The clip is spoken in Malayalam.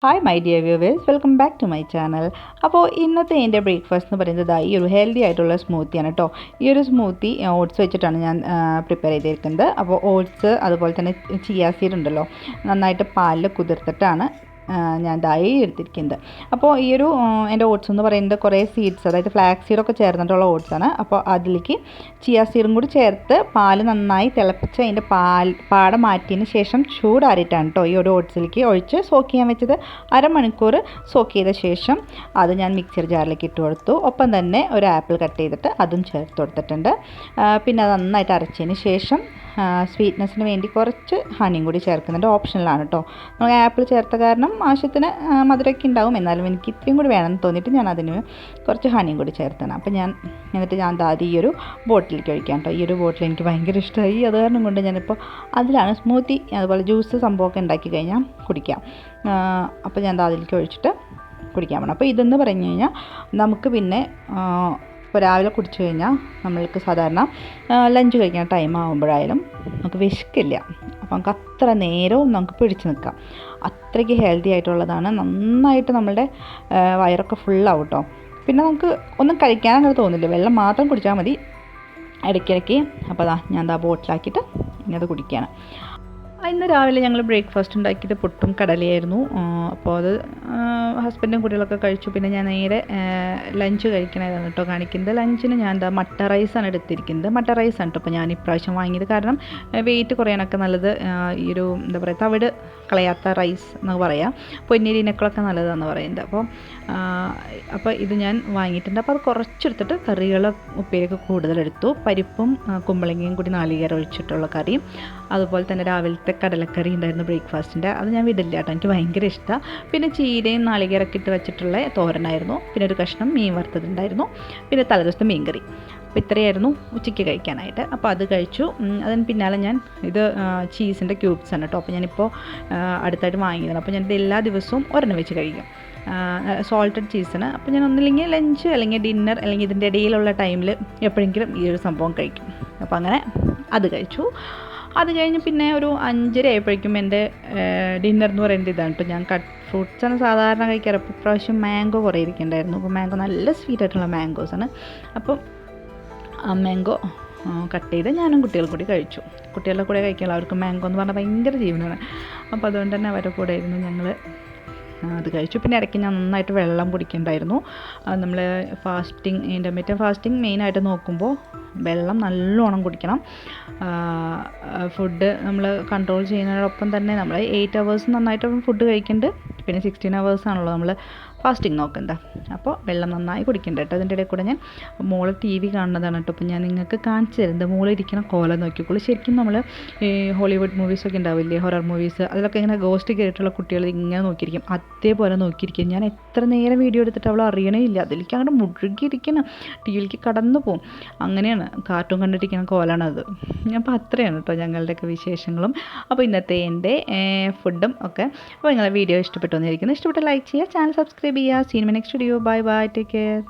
Hi my dear viewers, welcome back to my channel. അപ്പോൾ ഇന്നത്തെ എൻ്റെ ബ്രേക്ക്ഫാസ്റ്റ് എന്ന് പറയുന്നത് ഈ ഒരു ഹെൽത്തി ആയിട്ടുള്ള സ്മൂത്തിയാണ് കേട്ടോ. ഈ ഒരു സ്മൂത്തി ഓട്സ് വെച്ചിട്ടാണ് ഞാൻ പ്രിപ്പയർ ചെയ്തിരിക്കുന്നത്. അപ്പോൾ ഓട്സ് അതുപോലെ തന്നെ ചിയ സീഡ് ഉണ്ടല്ലോ, നന്നായിട്ട് പാലിൽ കുതിർത്തിട്ടാണ് ഞാൻ ദായി എടുത്തിരിക്കുന്നത്. അപ്പോൾ ഈ ഒരു എൻ്റെ ഓട്സ് എന്ന് പറയുന്നത് കുറേ സീഡ്സ്, അതായത് ഫ്ലാക്സ് സീഡൊക്കെ ചേർന്നിട്ടുള്ള ഓട്സാണ്. അപ്പോൾ അതിലേക്ക് ചിയ സീഡും കൂടി ചേർത്ത് പാൽ നന്നായി തിളപ്പിച്ച് അതിൻ്റെ പാട മാറ്റിയതിന് ശേഷം ചൂടാറിയിട്ടാണ് കേട്ടോ ഈ ഒരു ഓട്സിലേക്ക് ഒഴിച്ച് സോക്ക് ചെയ്യാൻ വെച്ചത്. അരമണിക്കൂർ സോക്ക് ചെയ്ത ശേഷം അത് ഞാൻ മിക്സർ ജാറിലേക്ക് ഇട്ട് കൊടുത്തു. ഒപ്പം തന്നെ ഒരു ആപ്പിൾ കട്ട് ചെയ്തിട്ട് അതും ചേർത്ത് കൊടുത്തിട്ടുണ്ട്. പിന്നെ അത് നന്നായിട്ട് അരച്ചതിന് ശേഷം സ്വീറ്റ്നെസ്സിന് വേണ്ടി കുറച്ച് ഹണിയും കൂടി ചേർക്കുന്നുണ്ട്. ഓപ്ഷനിലാണ് കേട്ടോ. നമ്മൾ ആപ്പിൾ ചേർത്ത കാരണം ആവശ്യത്തിന് മധുരമൊക്കെ ഉണ്ടാവും, എന്നാലും എനിക്ക് ഇത്രയും കൂടി വേണമെന്ന് തോന്നിയിട്ട് ഞാൻ അതിന് കുറച്ച് ഹണിയും കൂടി ചേർത്താണ്. അപ്പോൾ എന്നിട്ട് ഞാൻ ആദ്യം ഈ ഒരു ബോട്ടിലേക്ക് ഒഴിക്കാം കേട്ടോ. ഈ ഒരു ബോട്ടിൽ എനിക്ക് ഭയങ്കര ഇഷ്ടമായി. അത് കാരണം കൊണ്ട് ഞാനിപ്പോൾ അതിലാണ് സ്മൂത്തി അതുപോലെ ജ്യൂസ് സംഭവമൊക്കെ ഉണ്ടാക്കി കഴിഞ്ഞാൽ കുടിക്കാം. അപ്പോൾ ഞാൻ അതിലേക്ക് ഒഴിച്ചിട്ട് കുടിക്കാൻ വേണം. അപ്പോൾ ഇതെന്ന് പറഞ്ഞു കഴിഞ്ഞാൽ നമുക്ക് പിന്നെ ഇപ്പോൾ രാവിലെ കുടിച്ചു കഴിഞ്ഞാൽ നമ്മൾക്ക് സാധാരണ ലഞ്ച് കഴിക്കാൻ ടൈം ആകുമ്പോഴായാലും നമുക്ക് വിശക്കില്ല. അപ്പോൾ നമുക്ക് അത്ര നേരവും നമുക്ക് പിടിച്ച് നിൽക്കാം. അത്രയ്ക്ക് ഹെൽത്തി ആയിട്ടുള്ളതാണ്. നന്നായിട്ട് നമ്മളുടെ വയറൊക്കെ ഫുള്ളാവും കേട്ടോ. പിന്നെ നമുക്ക് ഒന്നും കഴിക്കാനങ്ങനെ തോന്നില്ല, വെള്ളം മാത്രം കുടിച്ചാൽ മതി ഇടയ്ക്കിടയ്ക്ക്. അപ്പോൾ ഞാൻ ബോട്ടിലാക്കിയിട്ട് ഇനി അത് കുടിക്കുകയാണ്. ഇന്ന് രാവിലെ ഞങ്ങൾ ബ്രേക്ക്ഫാസ്റ്റ് ഉണ്ടാക്കിയത് പുട്ടും കടലയായിരുന്നു. അപ്പോൾ അത് ഹസ്ബൻഡും കുട്ടികളൊക്കെ കഴിച്ചു. പിന്നെ ഞാൻ നേരെ ലഞ്ച് കഴിക്കണതാണ് കേട്ടോ കാണിക്കുന്നത്. ലഞ്ചിന് ഞാൻ മട്ട റൈസാണ് എടുത്തിരിക്കുന്നത്. മട്ട റൈസാണ് കേട്ടോ ഇപ്പോൾ ഞാൻ ഇപ്രാവശ്യം വാങ്ങിയത്. കാരണം വെയിറ്റ് കുറയാനൊക്കെ നല്ലത് ഈ ഒരു എന്താ പറയുക, തവിട് കളയാത്ത റൈസ് എന്ന് പറയാം. പൊന്നിരിനേക്കാളൊക്കെ നല്ലതാണെന്ന് പറയുന്നത്. അപ്പോൾ ഇത് ഞാൻ വാങ്ങിയിട്ടുണ്ട്. അപ്പോൾ അത് കുറച്ചെടുത്തിട്ട് കറികൾ ഉപ്പേരിയൊക്കെ കൂടുതലെടുത്തു. പരിപ്പും കുമ്പളങ്ങയും കൂടി നാളികേരം ഒഴിച്ചിട്ടുള്ള കറിയും, അതുപോലെ തന്നെ രാവിലത്തെ കടലക്കറി ഉണ്ടായിരുന്നു ബ്രേക്ക്ഫാസ്റ്റിൻ്റെ. അത് ഞാൻ വിടില്ല കേട്ടോ, എനിക്ക് ഭയങ്കര ഇഷ്ടമാണ്. പിന്നെ ചീരയും നാളികേരമൊക്കെ ഇട്ട് വെച്ചിട്ടുള്ള തോരനായിരുന്നു. പിന്നെ ഒരു കഷ്ണം മീൻ വറുത്തതുണ്ടായിരുന്നു. പിന്നെ തലേദിവസത്തെ മീൻ കറി. അപ്പോൾ ഇത്രയായിരുന്നു ഉച്ചയ്ക്ക് കഴിക്കാനായിട്ട്. അപ്പോൾ അത് കഴിച്ചു. അതിന് പിന്നാലെ ഞാൻ ഇത് ചീസിൻ്റെ ക്യൂബ്സാണ് കേട്ടോ. അപ്പോൾ ഞാനിപ്പോൾ അടുത്തായിട്ട് വാങ്ങിയതാണ്. അപ്പോൾ ഞാനിത് എല്ലാ ദിവസവും ഒരെണ്ണം വെച്ച് കഴിക്കും. സോൾട്ടഡ് ചീസാണ്. അപ്പോൾ ഞാൻ ഒന്നില്ലെങ്കിൽ ലഞ്ച് അല്ലെങ്കിൽ ഡിന്നർ അല്ലെങ്കിൽ ഇതിൻ്റെ ഇടയിലുള്ള ടൈമിൽ എപ്പോഴെങ്കിലും ഈ ഒരു സംഭവം കഴിക്കും. അപ്പോൾ അങ്ങനെ അത് കഴിച്ചു. അത് കഴിഞ്ഞ് പിന്നെ ഒരു 5:30 ആയപ്പോഴേക്കും എൻ്റെ ഡിന്നർ എന്ന് പറയുന്നത് ഇതാണ് കേട്ടോ. ഞാൻ ഫ്രൂട്ട്സാണ് സാധാരണ കഴിക്കാറ്. അപ്പോൾ ഇപ്രാവശ്യം മാംഗോ കുറേ ഇരിക്കുന്നുണ്ടായിരുന്നു. അപ്പോൾ മാംഗോ നല്ല സ്വീറ്റ് ആയിട്ടുള്ള മാംഗോസാണ്. അപ്പം ആ മാംഗോ കട്ട് ചെയ്ത് ഞാനും കുട്ടികളും കൂടി കഴിച്ചു. കുട്ടികളുടെ കൂടെ കഴിക്കാനുള്ള അവർക്ക് മാംഗോ എന്ന് പറഞ്ഞാൽ ഭയങ്കര ജീവനാണ്. അപ്പോൾ അതുകൊണ്ട് തന്നെ അവരുടെ കൂടെ ആയിരുന്നു ഞങ്ങൾ അത് കഴിച്ചു. പിന്നെ ഇടയ്ക്ക് ഞാൻ നന്നായിട്ട് വെള്ളം കുടിക്കേണ്ടായിരുന്നു. നമ്മൾ ഇൻ്റർമീഡിയറ്റ് ഫാസ്റ്റിംഗ് മെയിനായിട്ട് നോക്കുമ്പോൾ വെള്ളം നല്ലോണം കുടിക്കണം. ഫുഡ് നമ്മൾ കൺട്രോൾ ചെയ്യുന്നതിനോടൊപ്പം തന്നെ നമ്മൾ 8 hours നന്നായിട്ട് ഫുഡ് കഴിക്കുന്നുണ്ട്. പിന്നെ 16 hours ആണല്ലോ നമ്മൾ ഫാസ്റ്റിംഗ് നോക്കുന്നത്. അപ്പോൾ വെള്ളം നന്നായി കുടിക്കേണ്ട കേട്ടോ. അതിൻ്റെ ഇടയിൽ കൂടെ ഞാൻ മോള് TV കാണുന്നതാണ് കേട്ടോ. അപ്പോൾ ഞാൻ നിങ്ങൾക്ക് കാണിച്ചു തരുന്നത് മോളിരിക്കുന്ന കോലം നോക്കിക്കോളൂ. ശരിക്കും നമ്മൾ ഈ ഹോളിവുഡ് മൂവീസൊക്കെ ഉണ്ടാവില്ലേ, ഹൊറർ മൂവീസ്, അതിലൊക്കെ ഇങ്ങനെ ഗോസ്റ്റ് കയറിയിട്ടുള്ള കുട്ടികൾ ഇങ്ങനെ നോക്കിയിരിക്കും, അതേപോലെ നോക്കിയിരിക്കും. ഞാൻ എത്ര നേരം വീഡിയോ എടുത്തിട്ട് അവൾ അറിയണേ ഇല്ല, അതിലേക്ക് അങ്ങോട്ട് മുഴുകിയിരിക്കണം, TVയിലേക്ക് കടന്നു പോകും. അങ്ങനെയാണ് കാർട്ടൂൺ കണ്ടിരിക്കുന്ന കോലാണത്. അപ്പോൾ അത്രയാണ് കേട്ടോ ഞങ്ങളുടെയൊക്കെ വിശേഷങ്ങളും. അപ്പോൾ ഇന്നത്തെ എൻ്റെ ഫുഡും ഒക്കെ. അപ്പോൾ നിങ്ങളെ വീഡിയോ ഇഷ്ടപ്പെട്ടു വന്നിരിക്കുന്നു. ഇഷ്ടപ്പെട്ട ലൈക്ക് ചെയ്യുക, ചാനൽ സബ്സ്ക്രൈബ് ചെയ്യുക. Seen my next video. Bye bye, take care.